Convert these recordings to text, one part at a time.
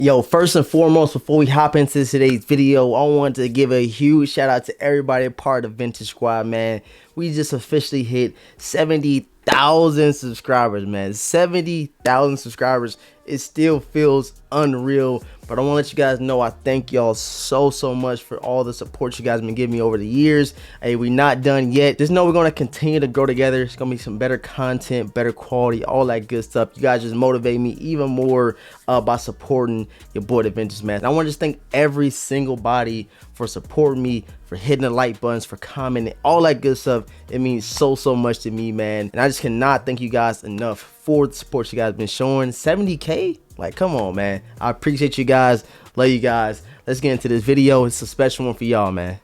Yo, first and foremost, before we hop into today's video, I want to give a huge shout out to everybody part of Vintage Squad, man. We just officially hit 70,000 subscribers, man. 70,000 subscribers. It still feels unreal, but I want to let you guys know I thank y'all so much for all the support you guys have been giving me over the years. Hey, we're not done yet. Just know we're going to continue to grow together. It's going to be some better content, better quality, all that good stuff. You guys just motivate me even more by supporting your boy, the Vintage Man. And I want to just thank every single body for supporting me, for hitting the like buttons, for commenting, all that good stuff. It means so much to me, man. And I just cannot thank you guys enough for the support you guys have been showing. 70K? Like, come on, man. I appreciate you guys. Love you guys. Let's get into this video. It's a special one for y'all, man.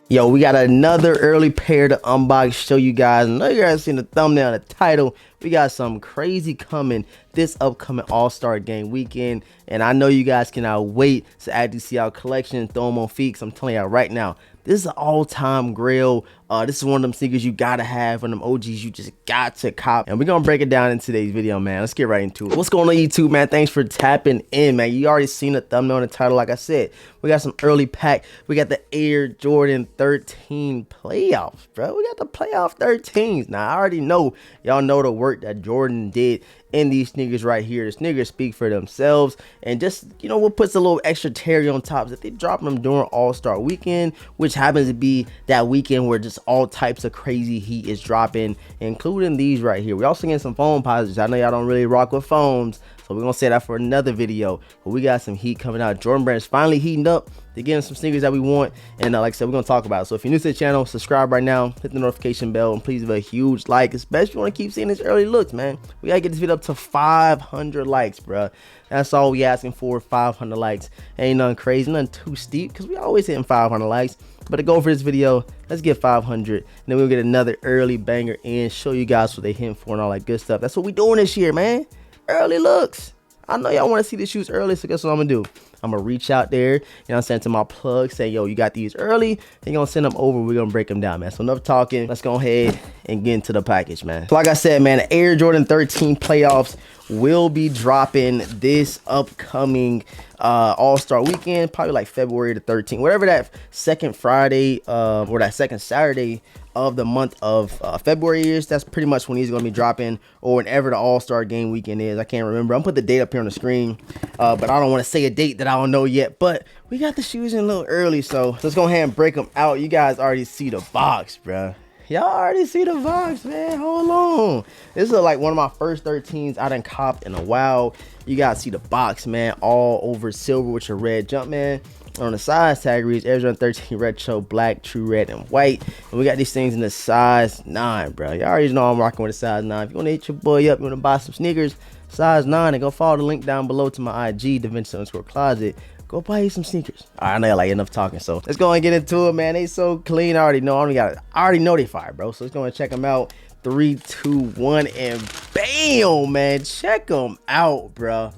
Yo, we got another early pair to unbox, show you guys. I know you guys seen the thumbnail and the title. We got something crazy coming this upcoming All-Star Game weekend, and I know you guys cannot wait to add these to our collection, throw them on feet, 'cause I'm telling y'all right now, this is an all-time grail. This is one of them sneakers you gotta have, one of them OGs you just got to cop. And we're gonna break it down in today's video, man. Let's get right into it. What's going on, YouTube, man? Thanks for tapping in, man. You already seen the thumbnail and the title. Like I said, we got some early pack. We got the Air Jordan 13 playoffs, bro. We got the playoff 13s. Now, I already know y'all know the work that Jordan did in these sneakers right here. The sneakers speak for themselves, and just, you know, what puts a little extra cherry on top is that they drop them during All-Star weekend, which happens to be that weekend where just all types of crazy heat is dropping, including these right here. We also getting some foam positives. I know y'all don't really rock with foams, so we're gonna say that for another video, but we got some heat coming out. Jordan Brand's finally heating up. They're getting some sneakers that we want, and like I said, we're gonna talk about it. So if you're new to the channel, subscribe right now, hit the notification bell, and please give a huge like, especially if you want to keep seeing these early looks, man. We gotta get this video up to 500 likes, bro. That's all we asking for, 500 likes. Ain't nothing crazy, nothing too steep, because we always hitting 500 likes. But to go for this video, let's get 500, and then we'll get another early banger in, show you guys what they hitting for and all that good stuff. That's what we doing this year, man. Early looks. I know y'all want to see the shoes early, so guess what I'm gonna do? I'm gonna reach out there, you know what I'm saying, to my plug, say, yo, you got these early. They're gonna send them over. We're gonna break them down, man. So enough talking. Let's go ahead and get into the package, man. So like I said, man, the Air Jordan 13 playoffs will be dropping this upcoming All-Star weekend, probably like February the 13th, whatever that second Friday or that second Saturday of the month of February is. That's pretty much when he's going to be dropping, or whenever the All-Star game weekend is. I can't remember. I'm put the date up here on the screen, but I don't want to say a date that I don't know yet. But we got the shoes in a little early, so let's go ahead and break them out. You guys already see the box, bro. Y'all already see the box, man. Hold on. This is like one of my first 13s I done copped in a while. You guys see the box, man, all over silver with your red Jumpman. On the size tag reads Air Jordan 13 retro, black, true red, and white. And we got these things in the size 9, bro. Y'all already know I'm rocking with a size 9. If you want to hit your boy up, you want to buy some sneakers, size 9, and go follow the link down below to my IG, DaVinci_Closet. Go buy you some sneakers. All right, I know y'all like enough talking, so let's go and get into it, man. They so clean. I already know. I already know they fire, bro. So let's go and check them out. 3, 2, 1, and bam, man. Check them out, bro.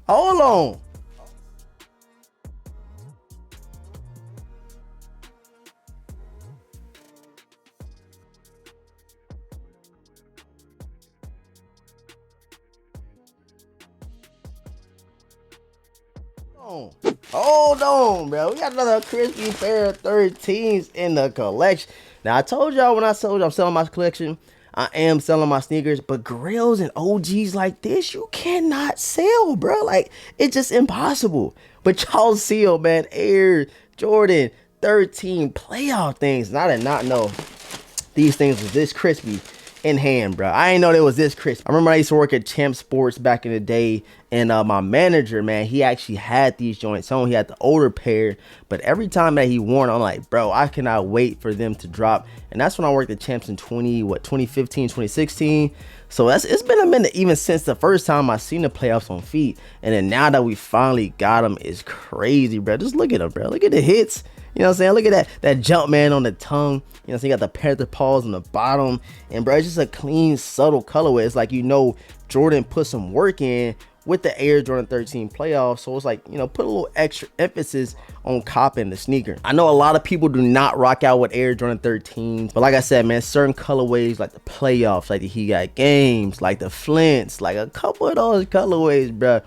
Hold on. Hold on, bro. We got another crispy pair of 13s in the collection. Now, I told y'all when I told you I'm selling my collection, I am selling my sneakers, but grails and OGs like this, you cannot sell, bro. Like, it's just impossible. But y'all see, man, Air Jordan 13 playoff things. And I did not know these things was this crispy in hand, bro. I didn't know they was this crisp. I remember I used to work at Champ Sports back in the day, and my manager, man, he actually had these joints on. He had the older pair, but every time that he wore them, I'm like, bro, I cannot wait for them to drop. And that's when I worked at Champs in 2015, 2016. So it's been a minute, even since the first time I seen the playoffs on feet. And then now that we finally got them, it's crazy, bro. Just look at them, bro. Look at the hits. You know what I'm saying? Look at that jump man on the tongue. You know, so you got the panther paws on the bottom. And bro, it's just a clean, subtle colorway. It's like, you know, Jordan put some work in with the Air Jordan 13 playoffs. So it's like, you know, put a little extra emphasis on copping the sneaker. I know a lot of people do not rock out with Air Jordan 13s, but like I said, man, certain colorways like the playoffs, like the He Got Games, like the Flints, like a couple of those colorways, bro,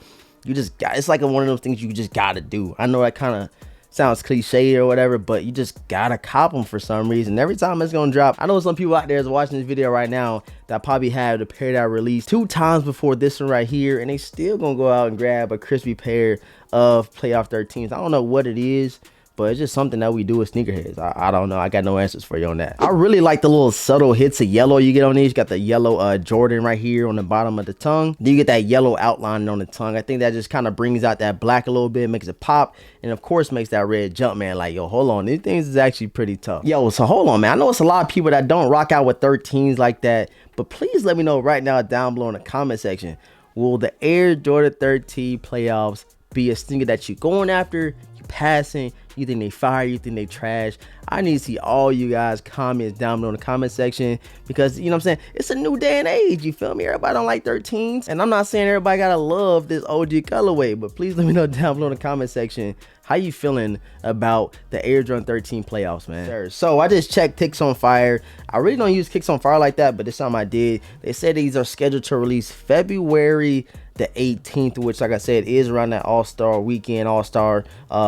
you just got, it's like one of those things you just gotta do. I know that kind of sounds cliche or whatever, but you just gotta cop them for some reason. Every time it's gonna drop. I know some people out there is watching this video right now that probably had the pair that released 2 times before this one right here, and they still gonna go out and grab a crispy pair of playoff 13s. I don't know what it is, but it's just something that we do with sneakerheads. I don't know. I got no answers for you on that. I really like the little subtle hits of yellow you get on these. You got the yellow Jordan right here on the bottom of the tongue. Then you get that yellow outline on the tongue. I think that just kind of brings out that black a little bit, makes it pop, and of course makes that red jump, man. Like, yo, hold on. These things is actually pretty tough. Yo, so hold on, man. I know it's a lot of people that don't rock out with 13s like that, but please let me know right now down below in the comment section. Will the Air Jordan 13 playoffs be a sneaker that you're going after, you passing, you think they fire, you think they trash? I need to see all you guys comments down below in the comment section, because, you know what I'm saying, it's a new day and age, you feel me? Everybody don't like 13s, and I'm not saying everybody gotta love this OG colorway, but please let me know down below in the comment section how you feeling about the Air Jordan 13 playoffs, man. Sure. So I just checked Kicks on Fire. I really don't use Kicks on Fire like that, but this time I did. They said these are scheduled to release February the 18th, which, like I said, is around that all-star weekend, all-star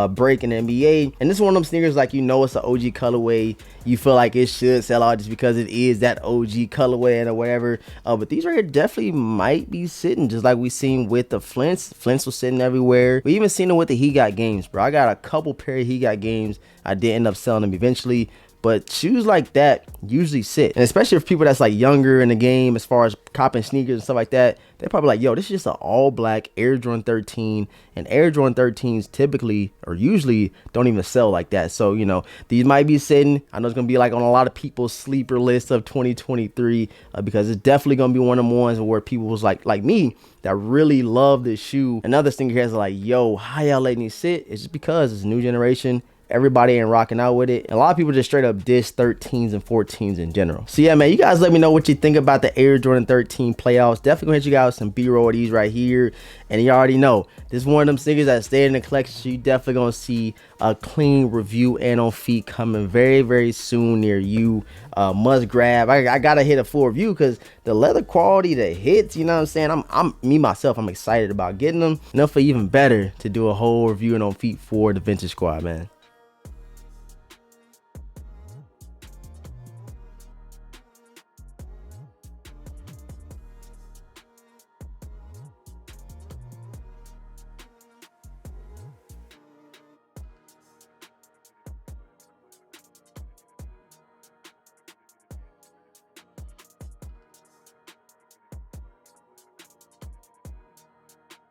break in the NBA. And this is one of them sneakers, like, you know, it's an OG colorway. You feel like it should sell out just because it is that OG colorway and or whatever. But these right here definitely might be sitting, just like we seen with the Flints. Flints was sitting everywhere. We even seen it with the He Got Games, bro. I got a couple pair of He Got Games. I did end up selling them eventually. But shoes like that usually sit, and especially if people that's like younger in the game as far as copping sneakers and stuff like that, they're probably like, yo, this is just an all black Air Jordan 13, and Air Jordan 13s typically or usually don't even sell like that. So, you know, these might be sitting. I know it's gonna be like on a lot of people's sleeper list of 2023 because it's definitely gonna be one of them ones where people was like me that really love this shoe. Another sneakerheads are like, yo, how y'all letting these sit? It's just because it's a new generation. Everybody ain't rocking out with it. And a lot of people just straight up diss 13s and 14s in general. So yeah, man, you guys let me know what you think about the Air Jordan 13 playoffs. Definitely gonna hit you guys with some B-roll of these right here. And you already know, this is one of them sneakers that stay in the collection. So you definitely gonna see a clean review and on feet coming very, very soon near you. Must grab. I gotta hit a full review because the leather quality, the hits, you know what I'm saying? I'm excited about getting them. Enough for even better to do a whole review and on feet for the Vintage Squad, man.